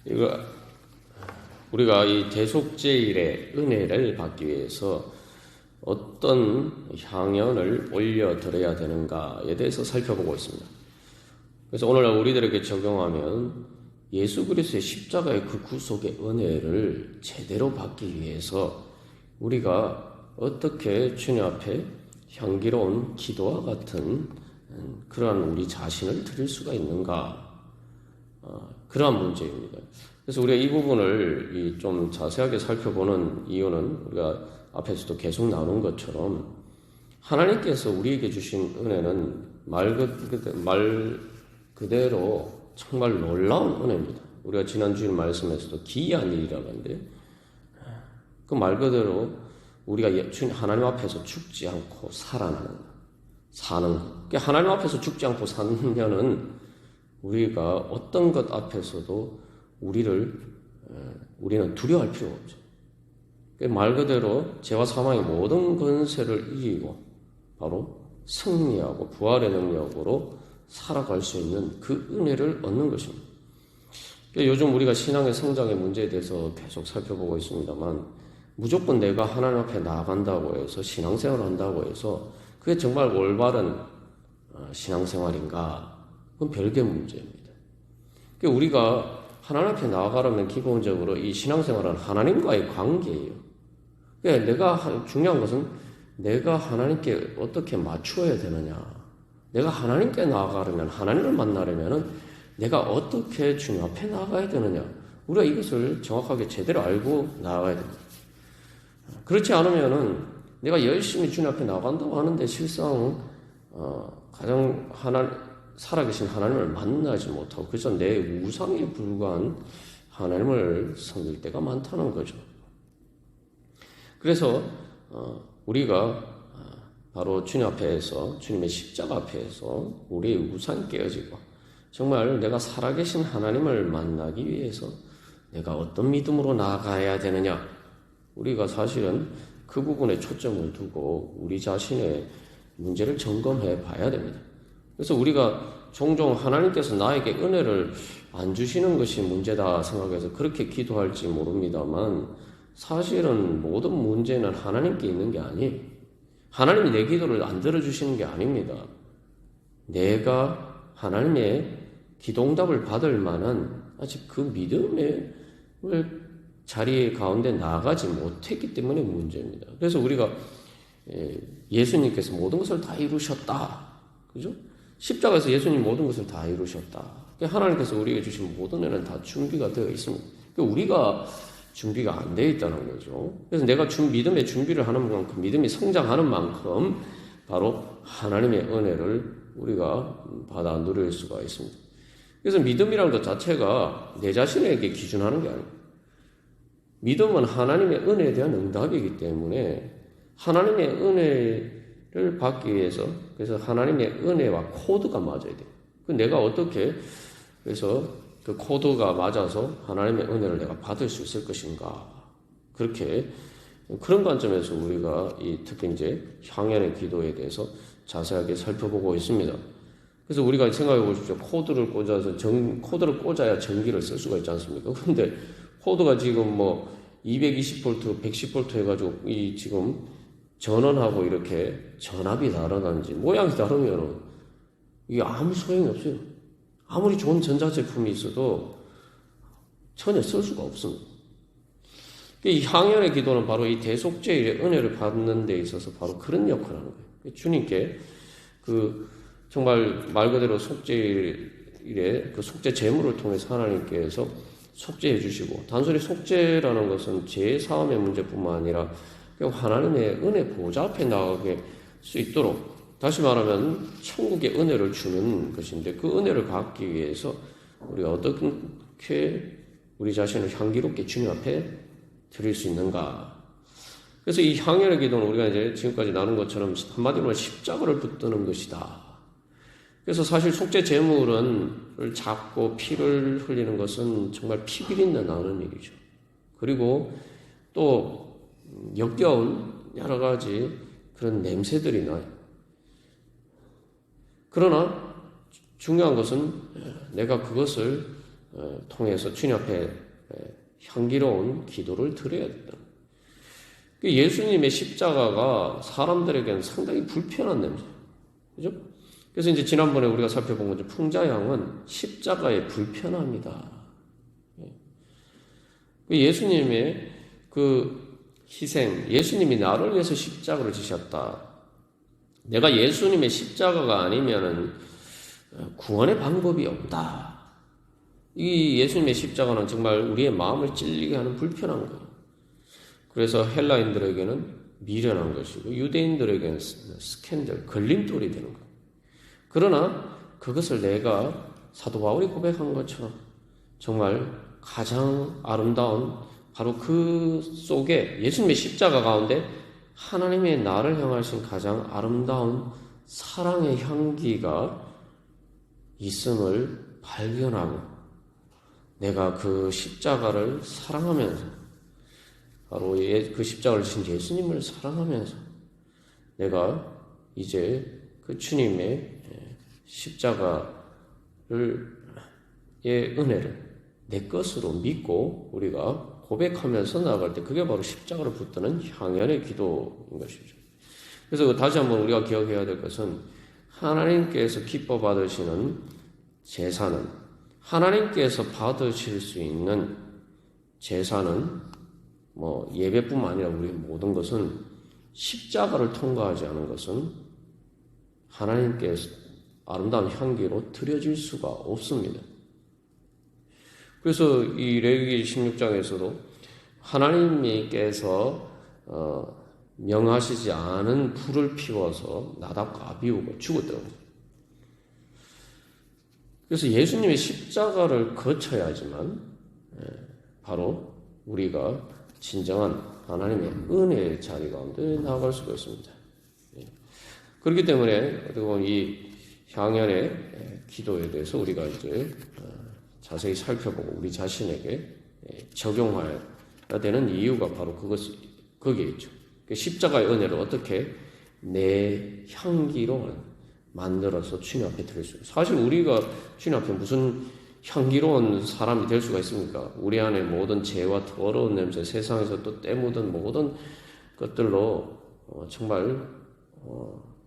이거 우리가 이 대속제일의 은혜를 받기 위해서 어떤 향연을 올려드려야 되는가에 대해서 살펴보고 있습니다. 그래서 오늘날 우리들에게 적용하면 예수 그리스도의 십자가의 그 구속의 은혜를 제대로 받기 위해서 우리가 어떻게 주님 앞에 향기로운 기도와 같은 그러한 우리 자신을 드릴 수가 있는가, 그러한 문제입니다. 그래서 우리가 이 부분을 좀 자세하게 살펴보는 이유는 우리가 앞에서도 계속 나눈 것처럼 하나님께서 우리에게 주신 은혜는 말 그대로 정말 놀라운 은혜입니다. 우리가 지난주에 말씀에서도 기이한 일이라고 하는데, 그 말 그대로 우리가 하나님 앞에서 죽지 않고 살아나는 것, 사는 것. 그러니까 하나님 앞에서 죽지 않고 사느냐는 우리가 어떤 것 앞에서도 우리는 두려워할 필요가 없죠. 말 그대로 죄와 사망의 모든 권세를 이기고 바로 승리하고 부활의 능력으로 살아갈 수 있는 그 은혜를 얻는 것입니다. 요즘 우리가 신앙의 성장의 문제에 대해서 계속 살펴보고 있습니다만, 무조건 내가 하나님 앞에 나아간다고 해서 신앙생활을 한다고 해서 그게 정말 올바른 신앙생활인가? 그건 별개 문제입니다. 우리가 하나님 앞에 나아가려면 기본적으로 이 신앙생활은 하나님과의 관계예요. 중요한 것은 내가 하나님께 어떻게 맞추어야 되느냐. 내가 하나님께 나아가려면, 하나님을 만나려면 내가 어떻게 주님 앞에 나아가야 되느냐. 우리가 이것을 정확하게 제대로 알고 나아가야 됩니다. 그렇지 않으면은 내가 열심히 주님 앞에 나간다고 하는데 실상 가장 살아계신 하나님을 만나지 못하고 그래서 내 우상에 불과한 하나님을 섬길 때가 많다는 거죠. 그래서 우리가 바로 주님 앞에서, 주님의 십자가 앞에서 우리의 우상이 깨어지고 정말 내가 살아계신 하나님을 만나기 위해서 내가 어떤 믿음으로 나아가야 되느냐, 우리가 사실은 그 부분에 초점을 두고 우리 자신의 문제를 점검해 봐야 됩니다. 그래서 우리가 종종 하나님께서 나에게 은혜를 안 주시는 것이 문제다 생각해서 그렇게 기도할지 모릅니다만, 사실은 모든 문제는 하나님께 있는 게 아니에요. 하나님이 내 기도를 안 들어주시는 게 아닙니다. 내가 하나님의 기도응답을 받을 만한 아직 그 믿음의 자리 가운데 나아가지 못했기 때문에 문제입니다. 그래서 우리가 예수님께서 모든 것을 다 이루셨다. 그죠? 십자가에서 예수님 모든 것을 다 이루셨다. 하나님께서 우리에게 주신 모든 애는 다 준비가 되어 있습니다. 우리가 준비가 안 되어 있다는 거죠. 그래서 내가 믿음의 준비를 하는 만큼, 믿음이 성장하는 만큼 바로 하나님의 은혜를 우리가 받아 누릴 수가 있습니다. 그래서 믿음이라는 것 자체가 내 자신에게 기준하는 게 아닙니다. 믿음은 하나님의 은혜에 대한 응답이기 때문에 하나님의 은혜를 받기 위해서, 그래서 하나님의 은혜와 코드가 맞아야 돼요. 내가 어떻게 그래서 그 코드가 맞아서 하나님의 은혜를 내가 받을 수 있을 것인가, 그런 관점에서 우리가 특히 이제 향연의 기도에 대해서 자세하게 살펴보고 있습니다. 그래서 우리가 생각해 보십시오. 코드를 꽂아야 전기를 쓸 수가 있지 않습니까? 그런데 코드가 지금 220V, 110V 해가지고 지금 전원하고 이렇게 전압이 다르다든지 모양이 다르면 이게 아무 소용이 없어요. 아무리 좋은 전자제품이 있어도 전혀 쓸 수가 없습니다. 이 향연의 기도는 바로 이 대속죄의 은혜를 받는 데 있어서 바로 그런 역할을 하는 거예요. 주님께 정말 말 그대로 속죄일에 그 속죄 제물을 통해서 하나님께서 속죄해 주시고, 단순히 속죄라는 것은 죄 사함의 문제뿐만 아니라 하나님의 은혜 보좌 앞에 나가게 수 있도록, 다시 말하면 천국의 은혜를 주는 것인데, 그 은혜를 받기 위해서 우리가 어떻게 우리 자신을 향기롭게 주님 앞에 드릴 수 있는가. 그래서 이 향연의 기도는 우리가 이제 지금까지 나눈 것처럼 한마디로 십자가를 붙드는 것이다. 그래서 사실 속죄 제물을 잡고 피를 흘리는 것은 정말 피비린내 나는 일이죠. 그리고 또 역겨운 여러 가지 그런 냄새들이 나요. 그러나 중요한 것은 내가 그것을 통해서 주님 앞에 향기로운 기도를 드려야 된다. 예수님의 십자가가 사람들에게는 상당히 불편한 냄새. 그죠? 그래서 이제 지난번에 우리가 살펴본 거죠. 풍자양은 십자가의 불편함이다. 예수님의 그 희생, 예수님이 나를 위해서 십자가를 지셨다. 내가 예수님의 십자가가 아니면은 구원의 방법이 없다. 이 예수님의 십자가는 정말 우리의 마음을 찔리게 하는 불편한 거예요. 그래서 헬라인들에게는 미련한 것이고 유대인들에게는 스캔들, 걸림돌이 되는 거예요. 그러나 그것을 내가 사도 바울이 고백한 것처럼 정말 가장 아름다운 바로 그 속에 예수님의 십자가 가운데 하나님의 나를 향하신 가장 아름다운 사랑의 향기가 있음을 발견하고 내가 그 십자가를 사랑하면서 바로 그 십자가를 진 예수님을 사랑하면서 내가 이제 그 주님의 십자가의 은혜를 내 것으로 믿고 우리가 고백하면서 나아갈 때 그게 바로 십자가를 붙드는 향연의 기도인 것이죠. 그래서 다시 한번 우리가 기억해야 될 것은 하나님께서 기뻐 받으시는 제사는 하나님께서 받으실 수 있는 제사는 예배뿐만 아니라 우리의 모든 것은 십자가를 통과하지 않은 것은 하나님께서 아름다운 향기로 드려질 수가 없습니다. 그래서 이 레위기 16장에서도 하나님께서 명하시지 않은 불을 피워서 나답과 아비후가 죽었더라고요. 그래서 예수님의 십자가를 거쳐야지만 바로 우리가 진정한 하나님의 은혜의 자리 가운데 나아갈 수가 있습니다. 그렇기 때문에 어떻게 보면 이 향연의 기도에 대해서 우리가 이제 자세히 살펴보고 우리 자신에게 적용해야 되는 이유가 바로 거기에 있죠. 십자가의 은혜를 어떻게 내 향기로 만들어서 주님 앞에 드릴 수 있어요. 사실 우리가 주님 앞에 무슨 향기로운 사람이 될 수가 있습니까? 우리 안에 모든 죄와 더러운 냄새, 세상에서 또 때묻은 모든 것들로 정말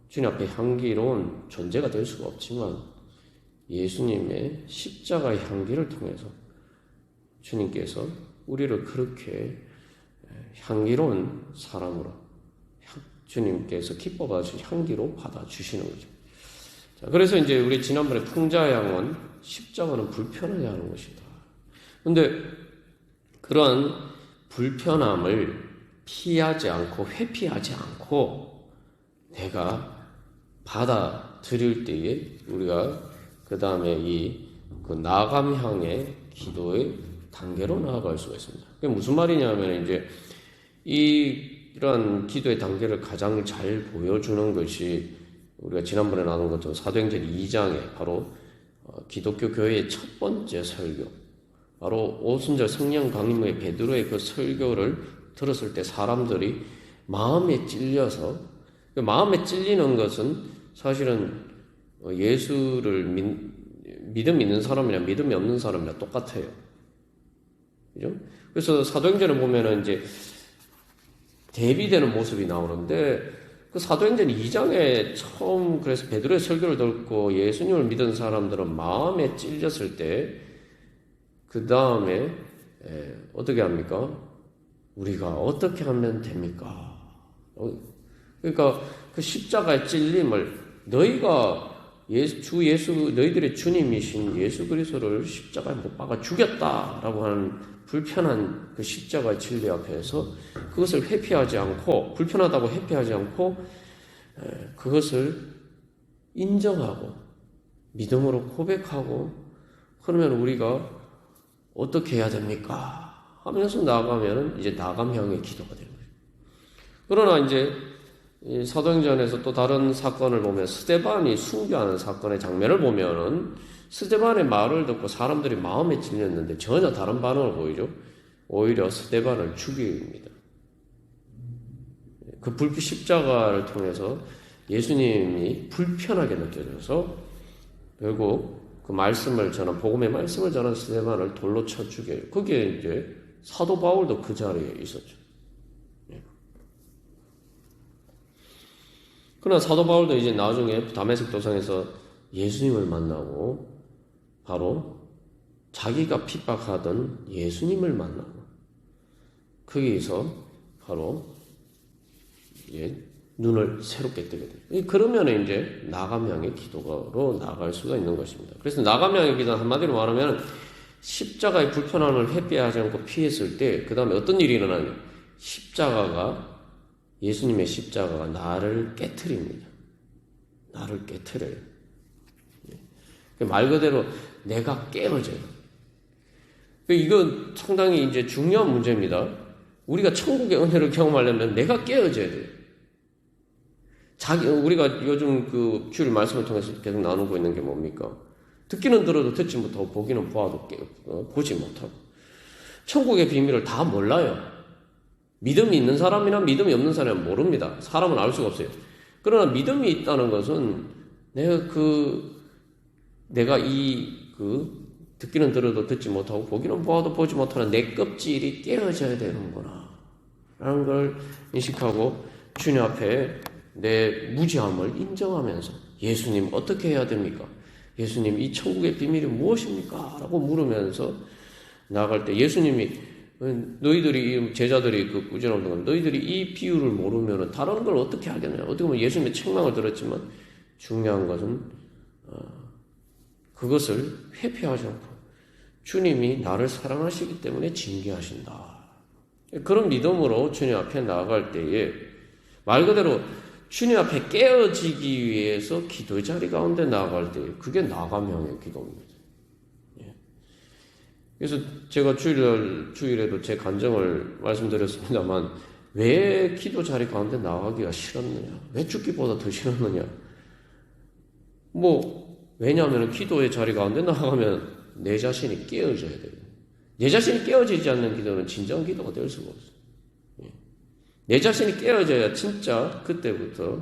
주님 앞에 향기로운 존재가 될 수가 없지만 예수님의 십자가의 향기를 통해서 주님께서 우리를 그렇게 향기로운 사람으로 주님께서 기뻐 받으신 향기로 받아주시는 거죠. 자, 그래서 이제 우리 지난번에 풍자양은 십자가는 불편하게 하는 것이다. 그런데 그런 불편함을 피하지 않고 회피하지 않고 내가 받아들일 때에 우리가 그 다음에 그 나감향의 기도의 단계로 나아갈 수가 있습니다. 그게 무슨 말이냐면 이제 이런 기도의 단계를 가장 잘 보여주는 것이 우리가 지난번에 나눈 것처럼 사도행전 2장에 바로 기독교 교회의 첫 번째 설교, 바로 오순절 성령 강림의 베드로의 그 설교를 들었을 때 사람들이 마음에 찔려서, 마음에 찔리는 것은 사실은 예수를 믿음 있는 사람이나 믿음이 없는 사람이나 똑같아요. 그죠? 그래서 사도행전을 보면은 이제 대비되는 모습이 나오는데 그 사도행전 2장에 처음 그래서 베드로의 설교를 듣고 예수님을 믿은 사람들은 마음에 찔렸을 때 그 다음에 어떻게 합니까? 우리가 어떻게 하면 됩니까? 그러니까 그 십자가의 찔림을 너희가 너희들의 주님이신 예수 그리스도를 십자가에 못 박아 죽였다라고 하는 불편한 그 십자가의 진리 앞에서 그것을 회피하지 않고, 불편하다고 회피하지 않고 그것을 인정하고 믿음으로 고백하고, 그러면 우리가 어떻게 해야 됩니까? 하면서 나아가면 이제 나감형의 기도가 되는 거예요. 그러나 이제 사도행전에서 또 다른 사건을 보면 스데반이 순교하는 사건의 장면을 보면은 스데반의 말을 듣고 사람들이 마음에 찔렸는데 전혀 다른 반응을 보이죠. 오히려 스데반을 죽입니다. 그 불빛 십자가를 통해서 예수님이 불편하게 느껴져서 결국 그 말씀을 전한 복음의 말씀을 전한 스데반을 돌로 쳐 죽여요. 거기에 이제 사도 바울도 그 자리에 있었죠. 그러나 사도 바울도 이제 나중에 다메섹 도상에서 예수님을 만나고 바로 자기가 핍박하던 예수님을 만나고 거기에서 바로 눈을 새롭게 뜨게 돼요. 그러면 이제 나감형의 기도로 나아갈 수가 있는 것입니다. 그래서 나감형의 기도는 한마디로 말하면 십자가의 불편함을 회피하지 않고 피했을 때 그 다음에 어떤 일이 일어나냐. 예수님의 십자가가 나를 깨트립니다. 나를 깨트려요. 말 그대로 내가 깨어져요. 이건 상당히 이제 중요한 문제입니다. 우리가 천국의 은혜를 경험하려면 내가 깨어져야 돼요. 우리가 요즘 그 주일 말씀을 통해서 계속 나누고 있는 게 뭡니까? 듣기는 들어도 듣지 못하고 보기는 보아도 보지 못하고 천국의 비밀을 다 몰라요. 믿음이 있는 사람이나 믿음이 없는 사람은 모릅니다. 사람은 알 수가 없어요. 그러나 믿음이 있다는 것은 내가 듣기는 들어도 듣지 못하고 보기는 보아도 보지 못하는 내 껍질이 깨어져야 되는구나 라는 걸 인식하고 주님 앞에 내 무지함을 인정하면서 예수님 어떻게 해야 됩니까? 예수님 이 천국의 비밀이 무엇입니까? 라고 물으면서 나아갈 때 예수님이 너희들이 제자들이 그 꾸준한 동안 너희들이 이 비유를 모르면 다른 걸 어떻게 하겠냐? 어떻게 보면 예수님의 책망을 들었지만 중요한 것은 그것을 회피하지 않고 주님이 나를 사랑하시기 때문에 징계하신다. 그런 믿음으로 주님 앞에 나아갈 때에 말 그대로 주님 앞에 깨어지기 위해서 기도의 자리 가운데 나아갈 때 그게 나감형의 기도입니다. 그래서 제가 주일에도 제 간증을 말씀드렸습니다만 왜 기도 자리 가운데 나가기가 싫었느냐? 왜 죽기보다 더 싫었느냐? 왜냐하면 기도의 자리 가운데 나가면 내 자신이 깨어져야 돼요. 내 자신이 깨어지지 않는 기도는 진정한 기도가 될 수가 없어요. 내 자신이 깨어져야 진짜 그때부터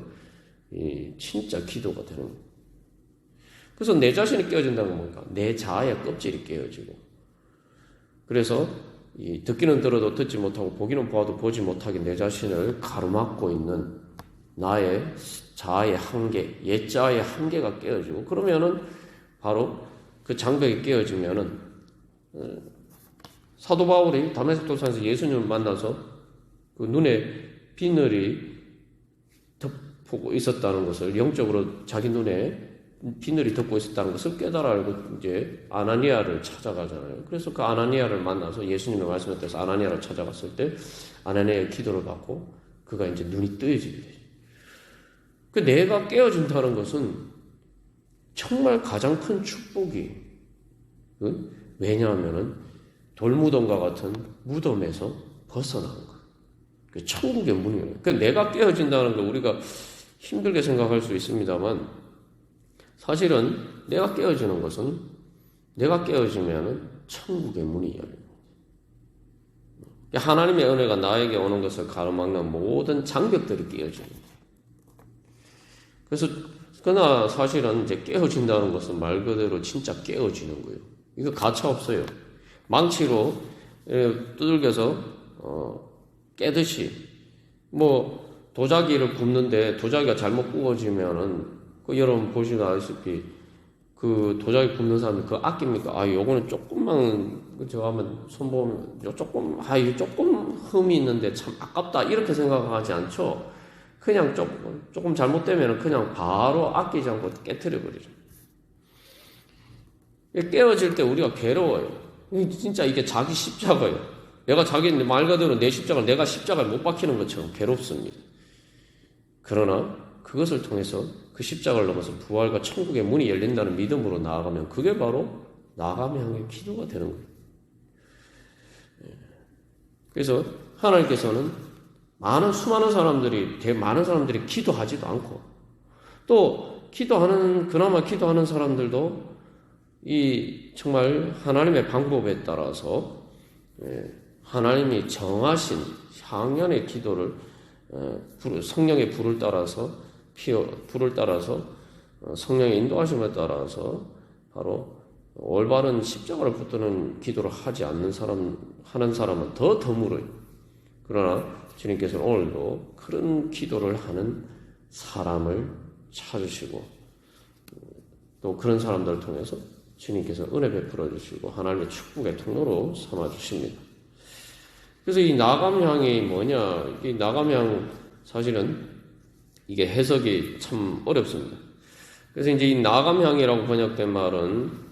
진짜 기도가 되는 거예요. 그래서 내 자신이 깨어진다는 건 뭔가 내 자아의 껍질이 깨어지고 그래서 듣기는 들어도 듣지 못하고 보기는 보아도 보지 못하게 내 자신을 가로막고 있는 나의 자아의 한계, 옛 자아의 한계가 깨어지고 그러면은 바로 그 장벽이 깨어지면은 사도 바울이 다메섹 도상에서 예수님을 만나서 그 눈에 비늘이 덮고 있었다는 것을 영적으로 자기 눈에 비늘이 덮고 있었다는 것을 깨달아 알고 이제 아나니아를 찾아가잖아요. 그래서 그 아나니아를 만나서 예수님의 말씀에 따라서 아나니아를 찾아갔을 때 아나니아의 기도를 받고 그가 이제 눈이 뜨여지게 되죠. 그 내가 깨어진다는 것은 정말 가장 큰 축복이 왜냐하면은 돌무덤과 같은 무덤에서 벗어나는 거. 그 천국의 문이에요. 그 내가 깨어진다는 거 우리가 힘들게 생각할 수 있습니다만 사실은 내가 깨어지는 것은 내가 깨어지면은 천국의 문이 열립니다. 하나님의 은혜가 나에게 오는 것을 가로막는 모든 장벽들이 깨어집니다. 그래서 그러나 사실은 이제 깨어진다는 것은 말 그대로 진짜 깨어지는 거예요. 이거 가차 없어요. 망치로 두들겨서 깨듯이 도자기를 굽는데 도자기가 잘못 구워지면은 여러분 보시다시피 그 도자기 굽는 사람들 그거 아낍니까? 요거는 조금만 저 하면 손보면 이거 조금 흠이 있는데 참 아깝다 이렇게 생각하지 않죠. 그냥 조금 잘못되면 그냥 바로 아끼지 않고 깨트려 버리죠. 깨어질 때 우리가 괴로워요. 진짜 이게 자기 십자가예요. 내가 말 그대로 내 십자가를 내가 십자가를 못 박히는 것처럼 괴롭습니다. 그러나 그것을 통해서 그 십자가를 넘어서 부활과 천국의 문이 열린다는 믿음으로 나아가면 그게 바로 나감형의 기도가 되는 거예요. 그래서 하나님께서는 많은 사람들이 기도하지도 않고 또 그나마 기도하는 사람들도 정말 하나님의 방법에 따라서 하나님이 정하신 향연의 기도를 성령의 불을 따라서 성령의 인도하심에 따라서 바로 올바른 십자가를 붙드는 기도를 하는 사람은 더 드물어요. 그러나 주님께서는 오늘도 그런 기도를 하는 사람을 찾으시고 또 그런 사람들을 통해서 주님께서 은혜 베풀어 주시고 하나님의 축복의 통로로 삼아 주십니다. 그래서 이 나감향이 뭐냐? 이 나감향 사실은 이게 해석이 참 어렵습니다. 그래서 이제 이 나감향이라고 번역된 말은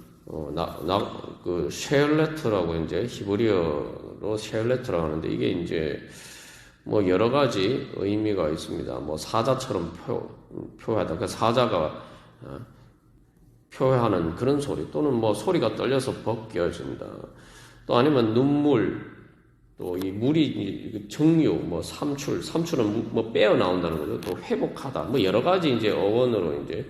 그 쉐얼레트라고 이제 히브리어로 쉐얼레트라고 하는데 이게 이제 뭐 여러 가지 의미가 있습니다. 뭐 사자처럼 표하다. 그 사자가 표하는 그런 소리 또는 뭐 소리가 떨려서 벗겨진다. 또 아니면 눈물, 또 이 물이 정유, 뭐 삼출은 뭐 빼어 나온다는 거죠. 또 회복하다. 뭐 여러 가지 이제 어원으로 이제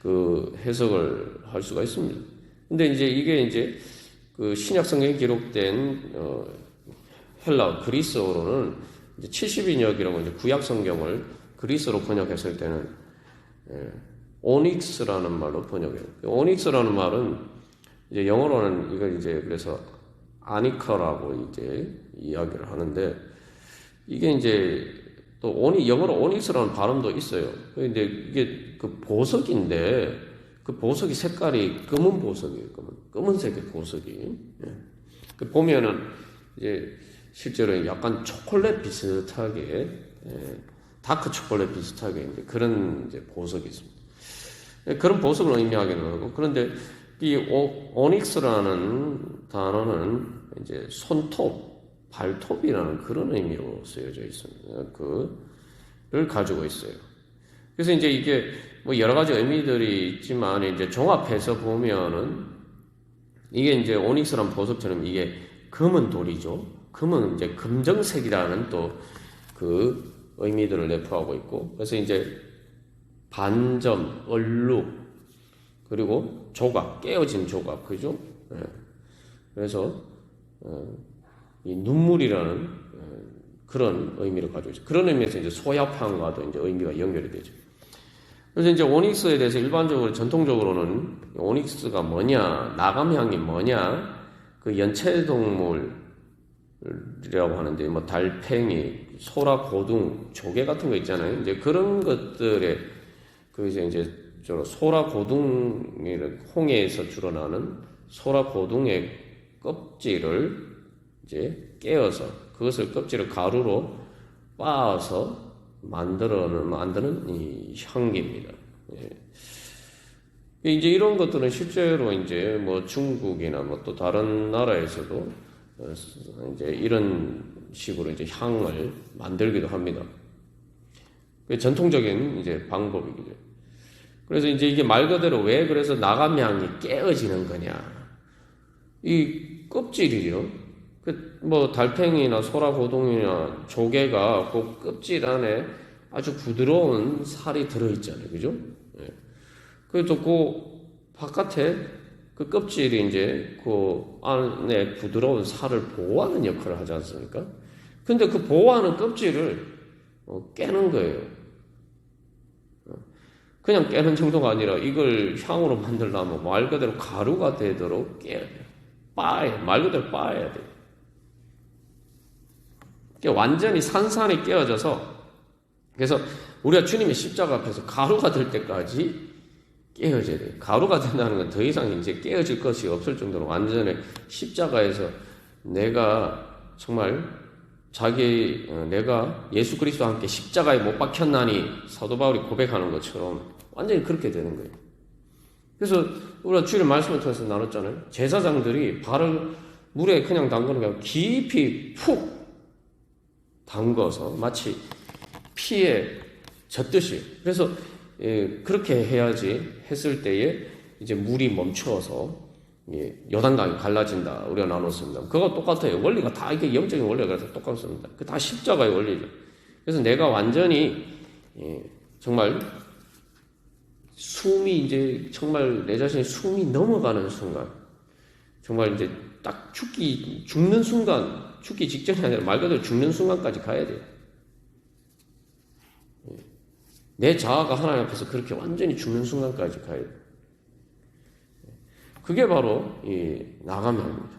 그 해석을 할 수가 있습니다. 근데 이제 이게 이제 그 신약 성경에 기록된 헬라 그리스어로는 이제 70인역이라고 이제 구약 성경을 그리스어로 번역했을 때는 오닉스라는 말로 번역해요. 오닉스라는 말은 이제 영어로는 이걸 이제 그래서 아니커라고 이제 이야기를 하는데 이게 이제 또 영어로 오닉스라는 발음도 있어요. 근데 이게 그 보석인데 그 보석이 색깔이 검은 보석이에요. 검은색의 보석이. 그 보면은 이제 실제로 약간 초콜릿 비슷하게 다크 초콜릿 비슷하게 이제 그런 이제 보석이 있습니다. 그런 보석을 의미하기도 하고 그런데 이 오닉스라는 단어는 이제 손톱, 발톱이라는 그런 의미로 쓰여져 있습니다. 그를 가지고 있어요. 그래서 이제 이게 뭐 여러 가지 의미들이 있지만 이제 종합해서 보면은 이게 이제 오닉스라는 보석처럼 이게 검은 돌이죠. 검은 이제 금정색이라는 또 그 의미들을 내포하고 있고 그래서 이제 반점, 얼룩, 그리고 조각, 깨어진 조각, 그죠? 네. 그래서 이 눈물이라는 그런 의미를 가지고 있죠. 그런 의미에서 이제 소야향과도 이제 의미가 연결이 되죠. 그래서 이제 오닉스에 대해서 일반적으로 전통적으로는 오닉스가 뭐냐, 나감향이 뭐냐, 그 연체동물이라고 하는데 뭐 달팽이, 소라, 고둥, 조개 같은 거 있잖아요. 이제 그런 것들에 그 이제 소라 고둥이를 홍해에서 주로 나는 소라 고둥의 껍질을 이제 깨어서 그것을 껍질을 가루로 빻아서 만드는 이 향기입니다. 예. 이제 이런 것들은 실제로 이제 뭐 중국이나 뭐 또 다른 나라에서도 이제 이런 식으로 이제 향을 만들기도 합니다. 전통적인 이제 방법이죠. 그래서 이제 이게 말 그대로 왜 그래서 나감향이 깨어지는 거냐. 이 껍질이요. 뭐 달팽이나 소라고동이나 조개가 그 껍질 안에 아주 부드러운 살이 들어있잖아요. 그죠? 예. 그래서 그 바깥에 그 껍질이 이제 그 안에 부드러운 살을 보호하는 역할을 하지 않습니까? 근데 그 보호하는 껍질을 깨는 거예요. 그냥 깨는 정도가 아니라 이걸 향으로 만들려면 말 그대로 가루가 되도록 깨야 돼요. 말 그대로 빻아야 돼요. 완전히 산산이 깨어져서 그래서 우리가 주님의 십자가 앞에서 가루가 될 때까지 깨어져야 돼요. 가루가 된다는 건 더 이상 이제 깨어질 것이 없을 정도로 완전히 십자가에서 내가 정말 내가 예수 그리스도와 함께 십자가에 못 박혔나니 사도 바울이 고백하는 것처럼 완전히 그렇게 되는 거예요. 그래서 우리가 주일의 말씀을 통해서 나눴잖아요. 제사장들이 발을 물에 그냥 담그는 게 아니라 깊이 푹 담궈서 마치 피에 젖듯이. 그래서 그렇게 해야지 했을 때에 이제 물이 멈추어서 요단강이 갈라진다. 우리가 나눴습니다. 그거 똑같아요. 원리가 다 이게 영적인 원리가 다 똑같습니다. 그 다 십자가의 원리죠. 그래서 내가 완전히 정말 숨이 이제 정말 내 자신의 숨이 넘어가는 순간, 정말 이제 딱 죽는 순간, 죽기 직전이 아니라 말 그대로 죽는 순간까지 가야 돼요. 내 자아가 하나님 앞에서 그렇게 완전히 죽는 순간까지 가야 돼요. 그게 바로 이 나가명입니다.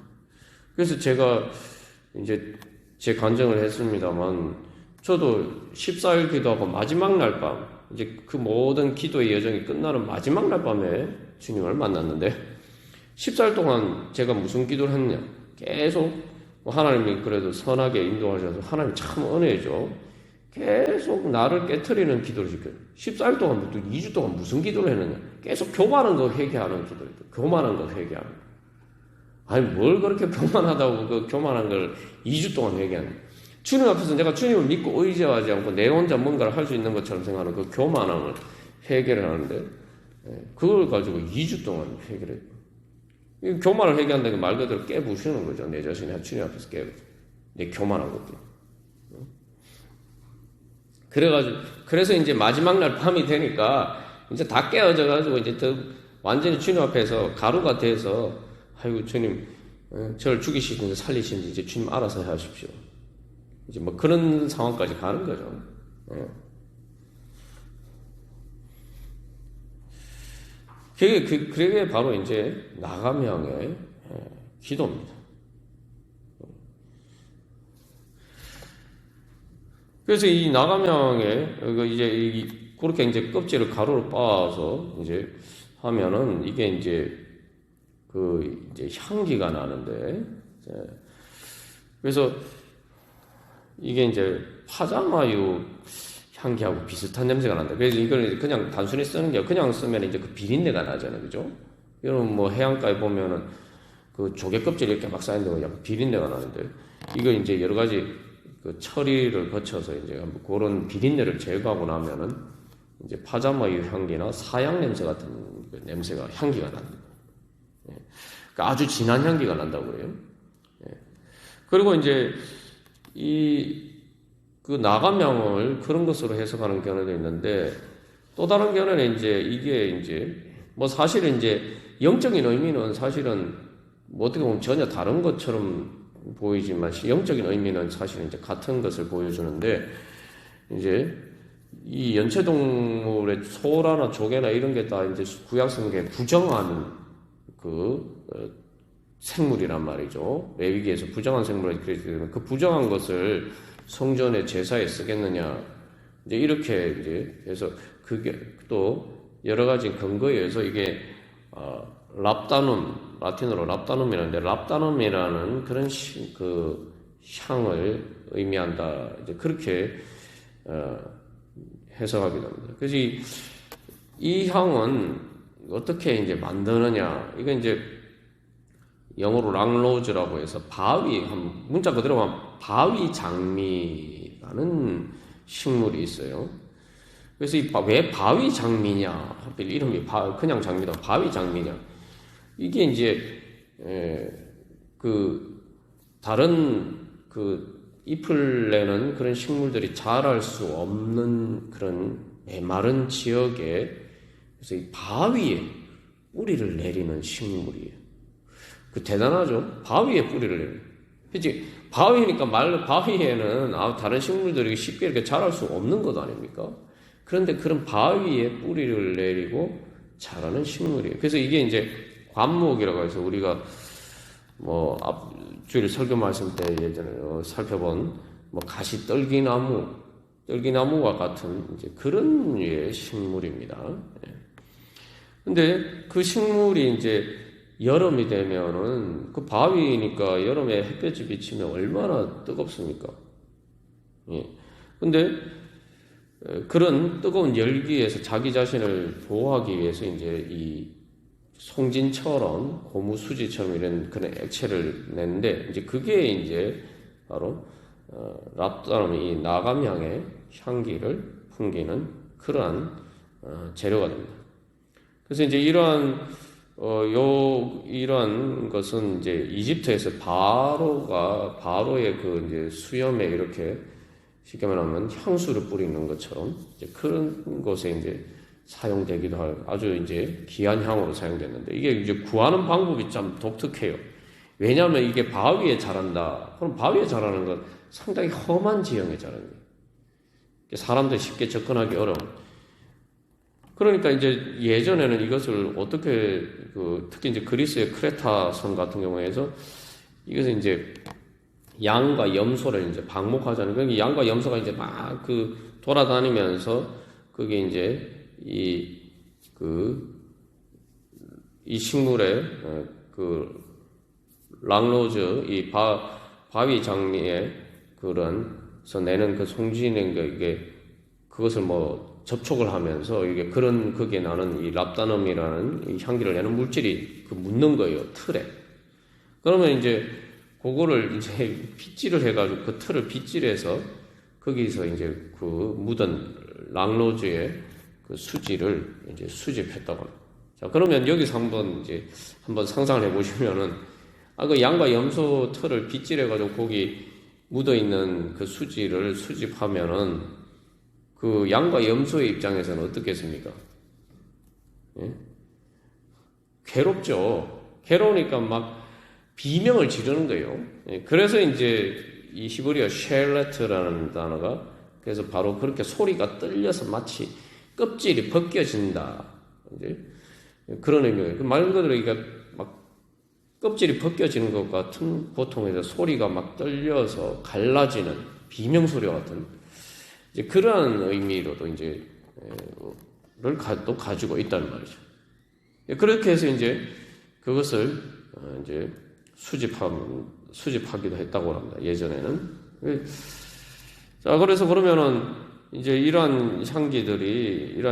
그래서 제가 이제 제 간증을 했습니다만, 저도 14일 기도하고 마지막 날 밤, 이제 그 모든 기도의 여정이 끝나는 마지막 날 밤에 주님을 만났는데, 14일 동안 제가 무슨 기도를 했냐? 계속 하나님이 그래도 선하게 인도하셔서 하나님 참 은혜죠. 계속 나를 깨트리는 기도를 지켜요. 14일 동안, 또 2주 동안 무슨 기도를 했느냐? 계속 교만한 거 회개하는 기도를 했죠. 교만한 거 회개하는 거. 아니, 뭘 그렇게 교만하다고 그 교만한 걸 2주 동안 회개하는 거야. 주님 앞에서 내가 주님을 믿고 의지하지 않고 내 혼자 뭔가를 할 수 있는 것처럼 생각하는 그 교만함을 회개를 하는데, 그걸 가지고 2주 동안 회개를 했고. 이 교만을 회개한다는 게 말 그대로 깨부수는 거죠. 내 자신이 주님 앞에서 내 교만한 것들. 그래서 이제 마지막 날 밤이 되니까 이제 다 깨어져가지고 이제 더 완전히 주님 앞에서 가루가 돼서, 아이고, 주님, 저를 죽이시든지 살리시든지 이제 주님 알아서 하십시오. 이제 뭐 그런 상황까지 가는 거죠. 그게 바로 이제 나가명의 기도입니다. 그래서 이 나가명의 이제 그렇게 이제 껍질을 가루로 빻아서 이제 하면은 이게 이제 이제 향기가 나는데, 그래서 이게 이제 파자마유 향기하고 비슷한 냄새가 난다. 그래서 이걸 그냥 단순히 쓰는 게, 그냥 쓰면 이제 그 비린내가 나잖아요. 그죠? 여러분 뭐 해안가에 보면은 그 조개 껍질이 이렇게 막 쌓인다고 약간 비린내가 나는데, 이거 이제 여러 가지 그 처리를 거쳐서 이제 그런 비린내를 제거하고 나면은 이제 파자마유 향기나 사양 냄새 같은 그 냄새가, 향기가 납니다. 그러니까 아주 진한 향기가 난다고 그래요. 그리고 이제 그 나가명을 그런 것으로 해석하는 견해도 있는데, 또 다른 견해는 이제 이게 이제 뭐 사실은 이제 영적인 의미는 사실은 뭐 어떻게 보면 전혀 다른 것처럼 보이지만, 영적인 의미는 사실은 이제 같은 것을 보여주는데, 이제 이 연체동물의 소라나 조개나 이런 게 다 이제 구약성경에 부정한 생물이란 말이죠. 레위기에서 부정한 생물을 그랬기 그 부정한 것을 성전의 제사에 쓰겠느냐, 이제 이렇게 이제 해서, 그게 또 여러 가지 근거에 의해서 이게 랍다눔, 라틴어로 랍다눔이라는데, 랍다눔이라는 그런 그 향을 의미한다, 이제 그렇게 해석하기도 합니다. 그래서 이 향은 어떻게 이제 만드느냐, 이건 이제 영어로 랑로즈라고 해서 문자 그대로 가면 바위 장미라는 식물이 있어요. 그래서 왜 바위 장미냐, 하필 이름이 그냥 장미다, 바위 장미냐, 이게 이제 다른 잎을 내는 그런 식물들이 자랄 수 없는 그런 메마른 지역에, 그래서 이 바위에 뿌리를 내리는 식물이에요. 대단하죠? 바위에 뿌리를 내리는. 그치? 바위니까 바위에는 다른 식물들이 쉽게 이렇게 자랄 수 없는 것 아닙니까? 그런데 그런 바위에 뿌리를 내리고 자라는 식물이에요. 그래서 이게 이제 관목이라고 해서 우리가 뭐 앞주일 설교 말씀 때 예전에 살펴본 뭐 떨기나무와 같은 이제 그런 류의 식물입니다. 근데 그 식물이 이제 여름이 되면은 그 바위니까 여름에 햇볕이 비치면 얼마나 뜨겁습니까? 근데 그런 뜨거운 열기에서 자기 자신을 보호하기 위해서 이제 이 송진처럼 고무수지처럼 이런 그런 액체를 냈는데, 이제 그게 이제 바로 랍다눔이 이 나감향의 향기를 풍기는 그러한 재료가 됩니다. 그래서 이제 이러한 것은 이제 이집트에서 바로의 그 이제 수염에 이렇게 쉽게 말하면 향수를 뿌리는 것처럼 이제 그런 곳에 이제 사용되기도 할 아주 이제 귀한 향으로 사용됐는데, 이게 이제 구하는 방법이 참 독특해요. 왜냐하면 이게 바위에 자란다. 그럼 바위에 자라는 건 상당히 험한 지형에 자라는 거예요. 사람들이 쉽게 접근하기 어려운. 그러니까 이제 예전에는 이것을 어떻게 특히 이제 그리스의 크레타 섬 같은 경우에서 이것은 이제 양과 염소를 이제 방목하자는, 그러니까 양과 염소가 이제 막 돌아다니면서 그게 이제 이 식물의 랑로즈 바위 장미에 그런서 내는 그 송진인 이게 그것을 뭐 접촉을 하면서 이게 거기에 나는 이 랍다넘이라는 이 향기를 내는 물질이 묻는 거예요, 틀에. 그러면 이제 그거를 이제 빗질을 해가지고 그 틀을 빗질해서 거기서 이제 묻은 랑로즈의 수지를 이제 수집했다고 합니다. 자, 그러면 여기서 한번 상상을 해보시면은, 그 양과 염소 털을 빗질해가지고 거기 묻어있는 그 수지를 수집하면은, 그 양과 염소의 입장에서는 어떻겠습니까? 예? 괴롭죠. 괴로우니까 막 비명을 지르는 거예요. 예, 그래서 이제 이 히브리어 쉘레트라는 단어가, 그래서 바로 그렇게 소리가 떨려서 마치 껍질이 벗겨진다, 이제 그런 의미예요. 말 그대로 이게 막 껍질이 벗겨지는 것 같은, 보통 이제 소리가 막 떨려서 갈라지는 비명 소리 같은 이제 그러한 의미로도 이제 또 가지고 있다는 말이죠. 그렇게 해서 이제 그것을 이제 수집하기도 했다고 합니다. 예전에는. 자, 그래서 그러면은 이제 이러한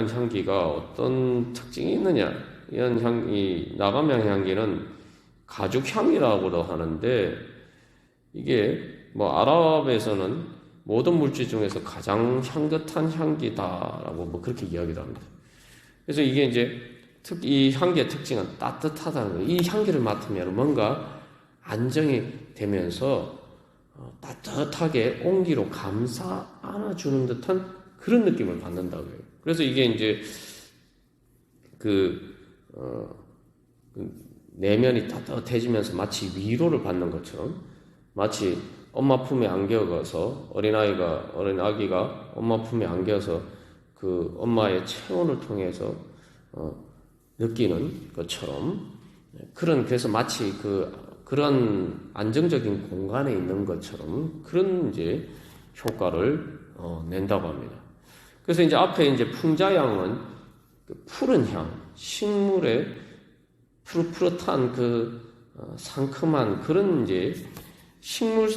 향기가 어떤 특징이 있느냐? 이 나감향 향기는 가죽향이라고도 하는데, 이게 뭐 아랍에서는 모든 물질 중에서 가장 향긋한 향기다라고 뭐 그렇게 이야기도 합니다. 그래서 이게 이제 이 향기의 특징은 따뜻하다는 거예요. 이 향기를 맡으면 뭔가 안정이 되면서 따뜻하게 온기로 감싸 안아주는 듯한 그런 느낌을 받는다고요. 그래서 이게 이제 내면이 따뜻해지면서 마치 위로를 받는 것처럼, 마치 엄마 품에 안겨서 어린 아기가 엄마 품에 안겨서 그 엄마의 체온을 통해서 느끼는 것처럼, 그래서 마치 그런 안정적인 공간에 있는 것처럼 그런 이제 효과를 낸다고 합니다. 그래서 이제 앞에 이제 풍자향은 푸른 향, 식물의 푸릇푸릇한 상큼한 그런 이제 식물의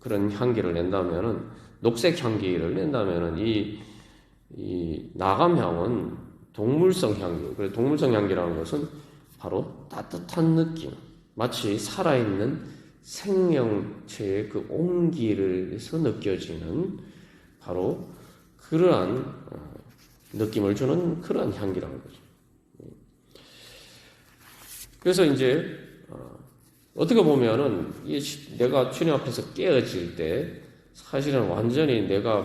그런 향기를 낸다면은, 녹색 향기를 낸다면은 이 나감향은 동물성 향기. 그래서 동물성 향기라는 것은 바로 따뜻한 느낌, 마치 살아있는 생명체의 그 온기에서 느껴지는 바로 그러한 느낌을 주는 그러한 향기라는 거죠. 그래서 이제 어떻게 보면은 내가 주님 앞에서 깨어질 때 사실은 완전히 내가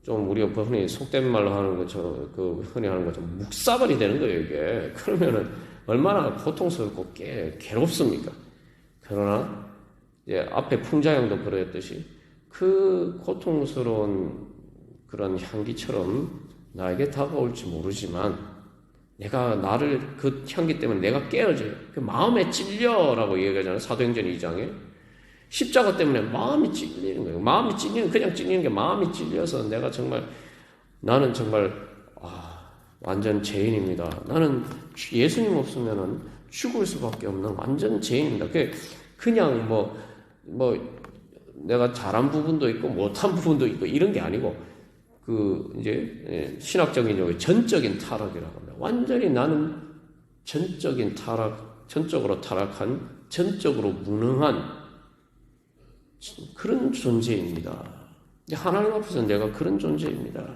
좀 우리가 흔히 속된 말로 하는 것처럼 흔히 하는 것처럼 묵사발이 되는 거예요, 이게. 그러면은 얼마나 고통스럽고 괴롭습니까? 그러나 이제 앞에 풍자향도 그랬듯이 그 고통스러운 그런 향기처럼 나에게 다가올지 모르지만, 내가 그 향기 때문에 내가 깨어져요. 그 마음에 찔려라고 얘기하잖아요. 사도행전 2장에. 십자가 때문에 마음이 찔리는 거예요. 그냥 찔리는 게 마음이 찔려서 나는 정말, 완전 죄인입니다. 나는 예수님 없으면은 죽을 수밖에 없는 완전 죄인입니다. 그냥 내가 잘한 부분도 있고 못한 부분도 있고 이런 게 아니고, 이제 신학적인 용어 전적인 타락이라고 합니다. 완전히 나는 전적으로 타락한, 전적으로 무능한 그런 존재입니다. 하나님 앞에서 내가 그런 존재입니다.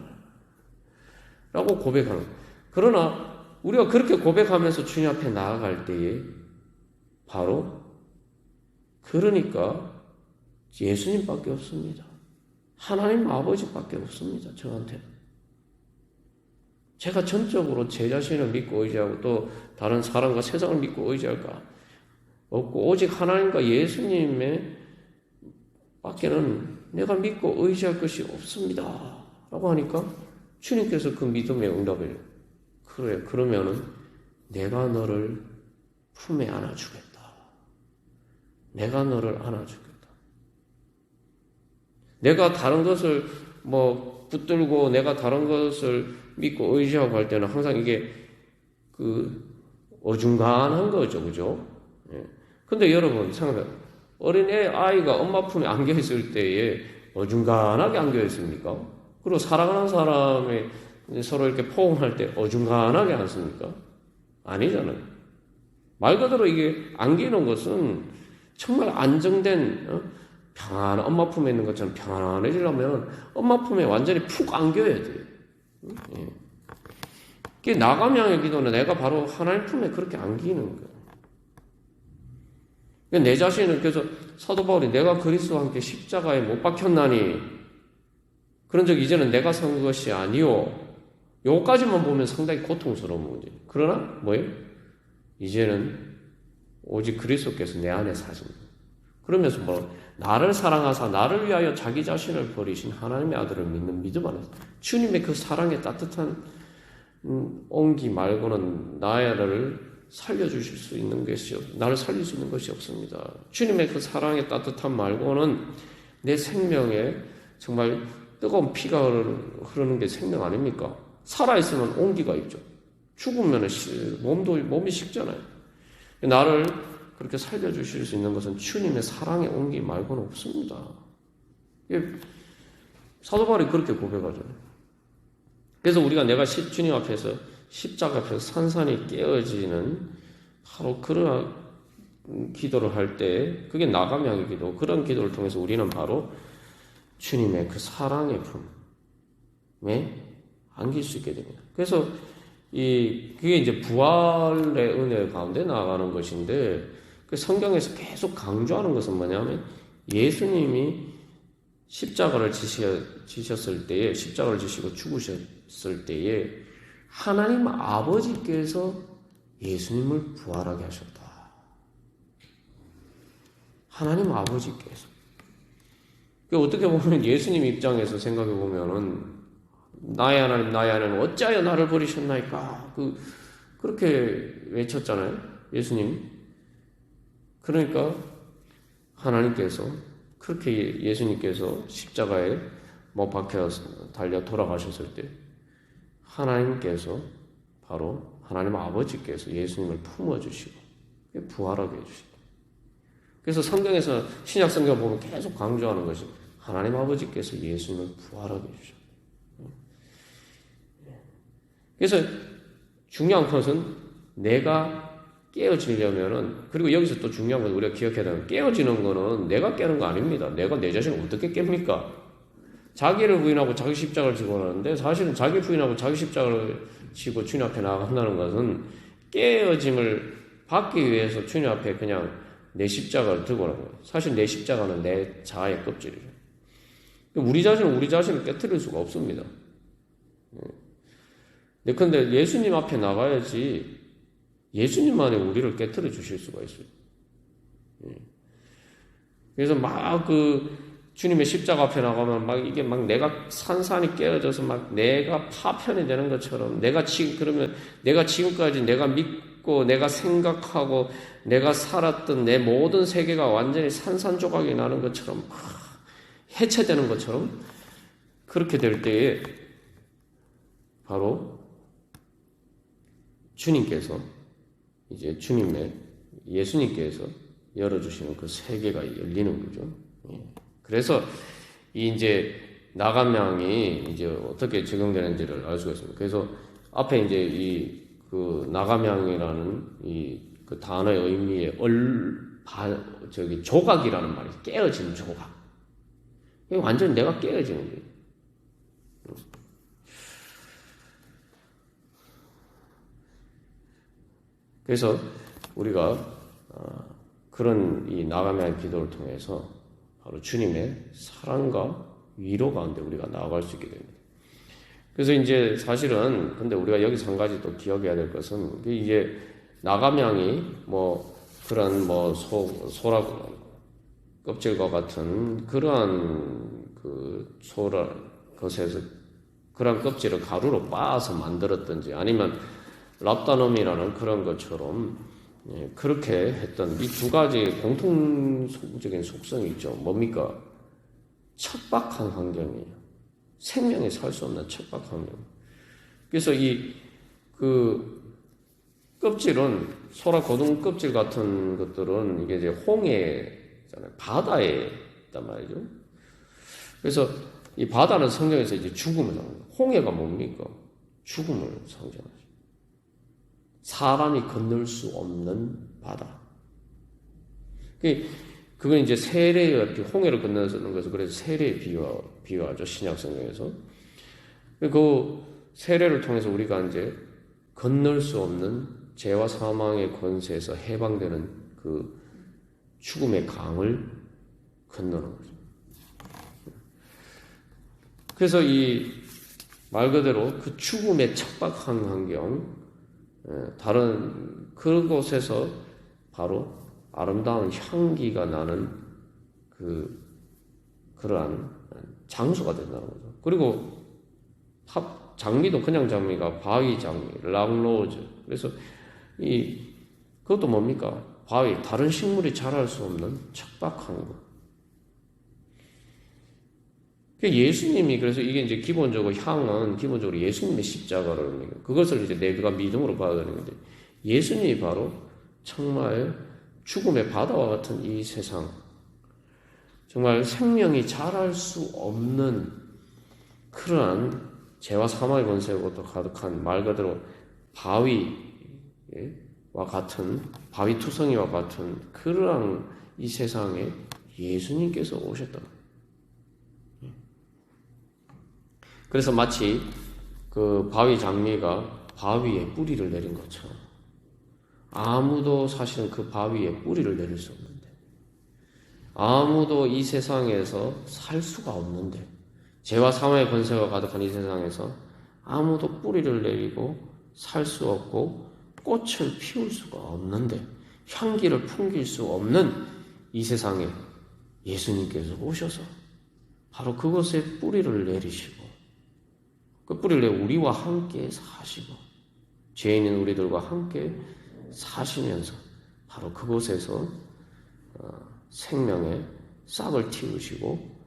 라고 고백하는 거예요. 그러나 우리가 그렇게 고백하면서 주님 앞에 나아갈 때에 바로 그러니까 예수님밖에 없습니다. 하나님 아버지밖에 없습니다. 저한테는. 제가 전적으로 제 자신을 믿고 의지하고 또 다른 사람과 세상을 믿고 의지할까 없고, 오직 하나님과 예수님의 밖에는 내가 믿고 의지할 것이 없습니다. 라고 하니까 주님께서 그 믿음의 응답을 그래, 그러면은 내가 너를 품에 안아주겠다. 내가 너를 안아주겠다. 내가 다른 것을 뭐 붙들고 내가 다른 것을 믿고 의지하고 할 때는 항상 이게 어중간한 거죠. 그죠? 예. 근데 여러분, 생각해. 아이가 엄마 품에 안겨 있을 때에 어중간하게 안겨 있습니까? 그리고 사랑하는 사람이 서로 이렇게 포옹할 때 어중간하게 안습니까? 아니잖아요. 말 그대로 이게 안기는 것은 정말 안정된, 평안한, 엄마 품에 있는 것처럼 평안해지려면 엄마 품에 완전히 푹 안겨야 돼요. 예. 이게 나감양의 기도는 내가 바로 하나님 품에 그렇게 안기는 거예요. 내 자신을, 그래서 사도 바울이 내가 그리스도와 함께 십자가에 못 박혔나니 그런 적 이제는 내가 산 것이 아니오. 요까지만 보면 상당히 고통스러운 문제예요. 그러나 뭐예요? 이제는 오직 그리스도께서 내 안에 사신 거예요. 그러면서 나를 사랑하사 나를 위하여 자기 자신을 버리신 하나님의 아들을 믿는 믿음 안에서 주님의 그 사랑의 따뜻한 온기 말고는 나를 살려주실 수 있는 것이 나를 살릴 수 있는 것이 없습니다. 주님의 그 사랑의 따뜻함 말고는 내 생명에 정말 뜨거운 피가 흐르는 게 생명 아닙니까? 살아있으면 온기가 있죠. 죽으면 몸이 식잖아요. 나를 그렇게 살려주실 수 있는 것은 주님의 사랑의 온기 말고는 없습니다. 사도 바울이 그렇게 고백하잖아요. 그래서 우리가 내가 주님 앞에서 십자가 앞에서 산산이 깨어지는 바로 그런 기도를 할 때 그게 나감양의 기도, 그런 기도를 통해서 우리는 바로 주님의 그 사랑의 품에 안길 수 있게 됩니다. 그래서 그게 이제 부활의 은혜 가운데 나아가는 것인데 그 성경에서 계속 강조하는 것은 뭐냐면 예수님이 십자가를 지셨을 때에 십자가를 지시고 죽으셨을 때에 하나님 아버지께서 예수님을 부활하게 하셨다. 하나님 아버지께서. 어떻게 보면 예수님 입장에서 생각해 보면은 나의 하나님 어찌하여 나를 버리셨나이까 그렇게 외쳤잖아요. 예수님. 그러니까 하나님께서 그렇게 예수님께서 십자가에 못 박혀 달려 돌아가셨을 때 하나님께서 바로 하나님 아버지께서 예수님을 품어주시고 부활하게 해주시고 그래서 성경에서 신약 성경 보면 계속 강조하는 것이 하나님 아버지께서 예수님을 부활하게 해주셨다. 그래서 중요한 것은 내가 깨어지려면은 그리고 여기서 또 중요한 건 우리가 기억해야 되는 깨어지는 거는 내가 깨는 거 아닙니다. 내가 내 자신을 어떻게 깹니까? 자기를 부인하고 자기 십자가를 지고 하는데 사실은 자기 부인하고 자기 십자가를 지고 주님 앞에 나아간다는 것은 깨어짐을 받기 위해서 주님 앞에 그냥 내 십자가를 들고 오는 거예요. 사실 내 십자가는 내 자아의 껍질이죠. 우리 자신을 깨트릴 수가 없습니다. 근데 예수님 앞에 나가야지 예수님만이 우리를 깨트려 주실 수가 있어요. 그래서 주님의 십자가 앞에 나가면 이게 내가 산산이 깨어져서 내가 파편이 되는 것처럼 내가 지금까지 내가 믿고 내가 생각하고 내가 살았던 내 모든 세계가 완전히 산산조각이 나는 것처럼 해체되는 것처럼 그렇게 될 때에 바로 주님께서 이제 예수님께서 열어주시는 그 세계가 열리는 거죠. 그래서 이제 나감양이 이제 어떻게 적용되는지를 알 수가 있습니다. 그래서 앞에 이제 그 나감양이라는 그 단어의 의미의 조각이라는 말이 깨어진 조각. 완전히 내가 깨어지는 거예요. 그래서 우리가 그런 이 나감양의 기도를 통해서 바로 주님의 사랑과 위로 가운데 우리가 나아갈 수 있게 됩니다. 그래서 이제 사실은 근데 우리가 여기서 한 가지 또 기억해야 될 것은 이제 나감양이 그런 소라 껍질과 같은 그러한 것에서 그러한 껍질을 가루로 빻아서 만들었든지 아니면 랍다놈이라는 그런 것처럼 그렇게 했던 이 두 가지 공통적인 속성이 있죠. 뭡니까? 척박한 환경이에요. 생명이 살 수 없는 척박한 환경. 그래서 껍질은 소라 고등 껍질 같은 것들은 이게 이제 홍해잖아요. 바다에 있단 말이죠. 그래서 이 바다는 성경에서 이제 죽음을 나옵니다. 홍해가 뭡니까? 죽음을 상징하죠. 사람이 건널 수 없는 바다. 그건 이제 세례가 홍해를 건너는 것을 그래서 세례에 비유하죠. 신약 성경에서. 그 세례를 통해서 우리가 이제 건널 수 없는 죄와 사망의 권세에서 해방되는 그 죽음의 강을 건너는 거죠. 그래서 이 말 그대로 그 죽음의 척박한 환경, 다른 그곳에서 바로 아름다운 향기가 나는 그러한 장소가 된다는 거죠. 그리고 장미도 그냥 장미가 바위 장미, 랑로즈. 그래서 그것도 뭡니까? 바위, 다른 식물이 자랄 수 없는 척박한 것. 예수님이 그래서 이게 이제 기본적으로 향은 기본적으로 예수님의 십자가를 그것을 이제 내가 믿음으로 받아들이는 건데 예수님이 바로 정말 죽음의 바다와 같은 이 세상, 정말 생명이 자랄 수 없는 그러한 죄와 사망의 권세로부터 가득한 말 그대로 바위와 같은 바위 투성이와 같은 그러한 이 세상에 예수님께서 오셨다. 그래서 마치 그 바위 장미가 바위에 뿌리를 내린 것처럼 아무도 사실은 그 바위에 뿌리를 내릴 수 없는데 아무도 이 세상에서 살 수가 없는데 죄와 사망의 권세가 가득한 이 세상에서 아무도 뿌리를 내리고 살 수 없고 꽃을 피울 수가 없는데 향기를 풍길 수 없는 이 세상에 예수님께서 오셔서 바로 그곳에 뿌리를 내리시고 그 뿌리를 내 우리와 함께 사시고 죄 있는 우리들과 함께 사시면서 바로 그곳에서 생명의 싹을 틔우시고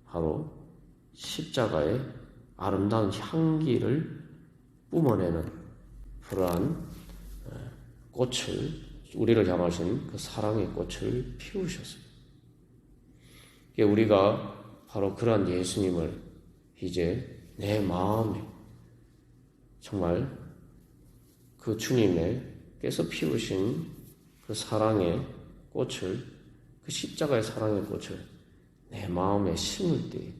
바로 십자가의 아름다운 향기를 뿜어내는 그러한 꽃을 우리를 향하신 그 사랑의 꽃을 피우셨습니다. 우리가 바로 그러한 예수님을 이제 내 마음에 정말 그 주님께서 피우신 그 사랑의 꽃을 그 십자가의 사랑의 꽃을 내 마음에 심을 때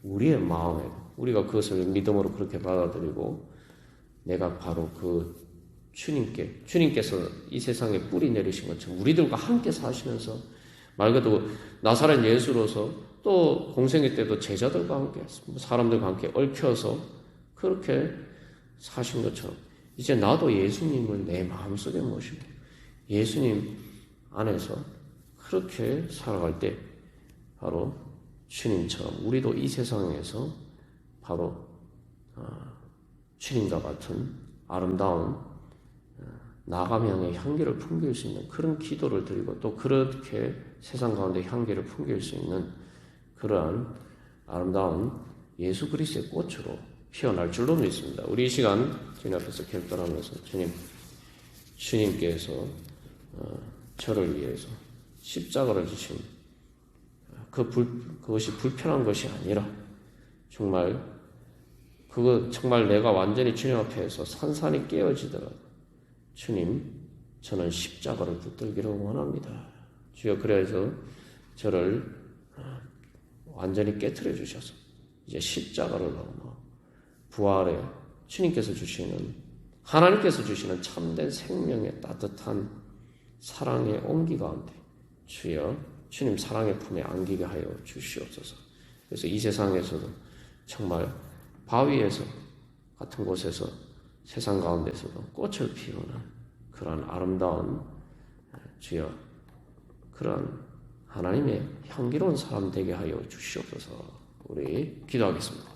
우리의 마음에 우리가 그것을 믿음으로 그렇게 받아들이고 내가 바로 그 주님께서 이 세상에 뿌리 내리신 것처럼 우리들과 함께 사시면서 말 그대로 나사렛 예수로서 또 공생애 때도 제자들과 함께 사람들과 함께 얽혀서 그렇게 사신 것처럼 이제 나도 예수님을 내 마음속에 모시고 예수님 안에서 그렇게 살아갈 때 바로 주님처럼 우리도 이 세상에서 바로 주님과 같은 아름다운 나감향의 향기를 풍길 수 있는 그런 기도를 드리고 또 그렇게 세상 가운데 향기를 풍길 수 있는 그러한 아름다운 예수 그리스도의 꽃으로 피어날 줄로 믿습니다. 우리 이 시간 주님 앞에서 결단하면서 주님께서 저를 위해서 십자가를 지신 그것이 불편한 것이 아니라 정말 내가 완전히 주님 앞에서 산산이 깨어지더라도 주님, 저는 십자가를 붙들기를 원합니다. 주여, 그래서 저를 완전히 깨트려 주셔서 이제 십자가를 넘어 부활에 주님께서 주시는 하나님께서 주시는 참된 생명의 따뜻한 사랑의 온기 가운데 주여 주님 사랑의 품에 안기게 하여 주시옵소서. 그래서 이 세상에서도 정말 바위에서 같은 곳에서 세상 가운데서도 꽃을 피우는 그런 아름다운 주여 그런 하나님의 향기로운 사람 되게 하여 주시옵소서. 우리 기도하겠습니다.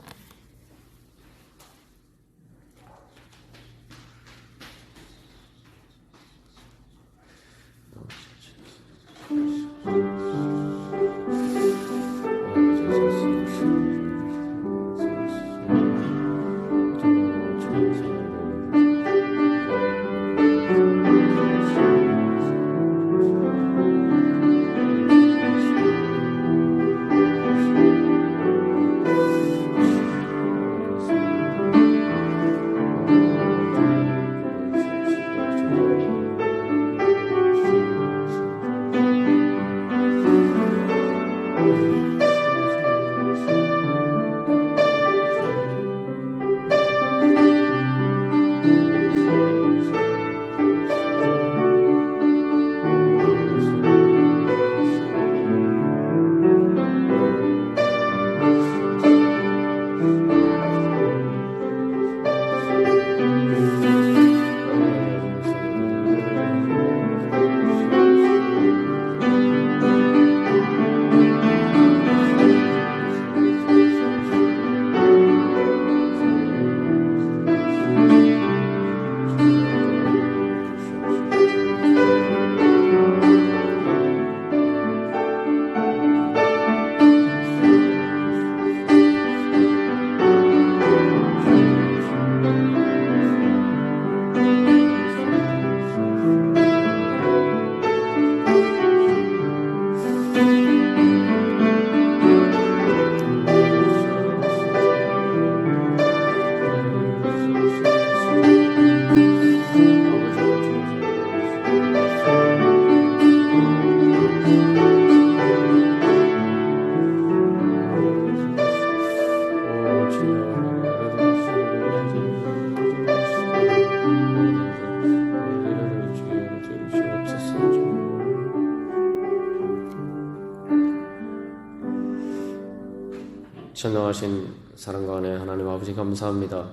전능하신 사랑과 은혜 하나님 아버지 감사합니다.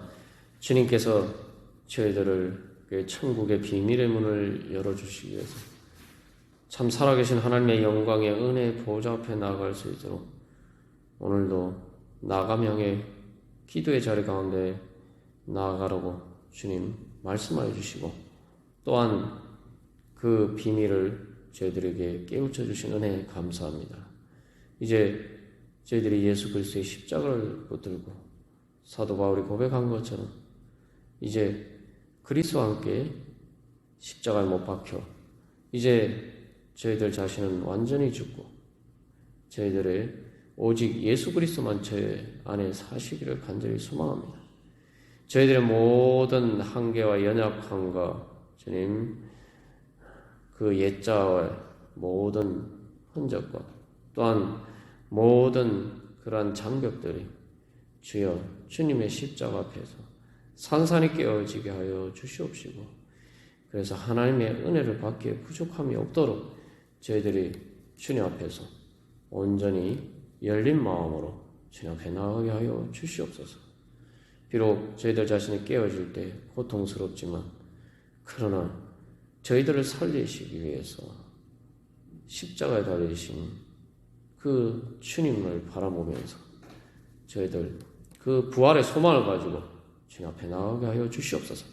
주님께서 저희들을 그 천국의 비밀의 문을 열어주시기 위해서 참 살아계신 하나님의 영광의 은혜의 보좌 앞에 나아갈 수 있도록 오늘도 나가명의 기도의 자리 가운데 나아가라고 주님 말씀하여 주시고 또한 그 비밀을 저희들에게 깨우쳐 주신 은혜에 감사합니다. 이제 저희들이 예수 그리스도의 십자가를 붙들고 사도 바울이 고백한 것처럼 이제 그리스도와 함께 십자가에 못 박혀 이제 저희들 자신은 완전히 죽고 저희들의 오직 예수 그리스도만 저희 안에 사시기를 간절히 소망합니다. 저희들의 모든 한계와 연약함과 주님 그 옛자의 모든 흔적과 또한 모든 그러한 장벽들이 주여 주님의 십자가 앞에서 산산이 깨어지게 하여 주시옵시고 그래서 하나님의 은혜를 받기에 부족함이 없도록 저희들이 주님 앞에서 온전히 열린 마음으로 주님 앞에 나가게 하여 주시옵소서. 비록 저희들 자신이 깨어질 때 고통스럽지만 그러나 저희들을 살리시기 위해서 십자가에 달리신 그 주님을 바라보면서 저희들 그 부활의 소망을 가지고 주님 앞에 나가게 하여 주시옵소서.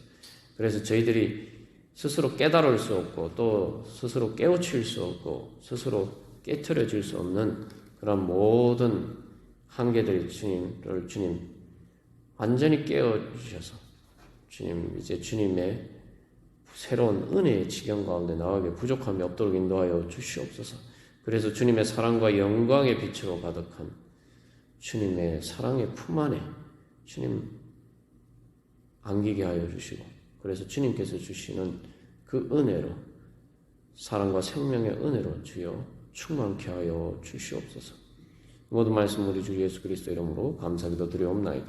그래서 저희들이 스스로 깨달을 수 없고 또 스스로 깨우칠 수 없고 스스로 깨트려질 수 없는 그런 모든 한계들이 주님 완전히 깨어주셔서 주님 이제 주님의 새로운 은혜의 지경 가운데 나가게 부족함이 없도록 인도하여 주시옵소서. 그래서 주님의 사랑과 영광의 빛으로 가득한 주님의 사랑의 품 안에 주님 안기게 하여 주시고 그래서 주님께서 주시는 그 은혜로 사랑과 생명의 은혜로 주여 충만케 하여 주시옵소서. 모든 말씀 우리 주 예수 그리스도 이름으로 감사기도 드리옵나이다.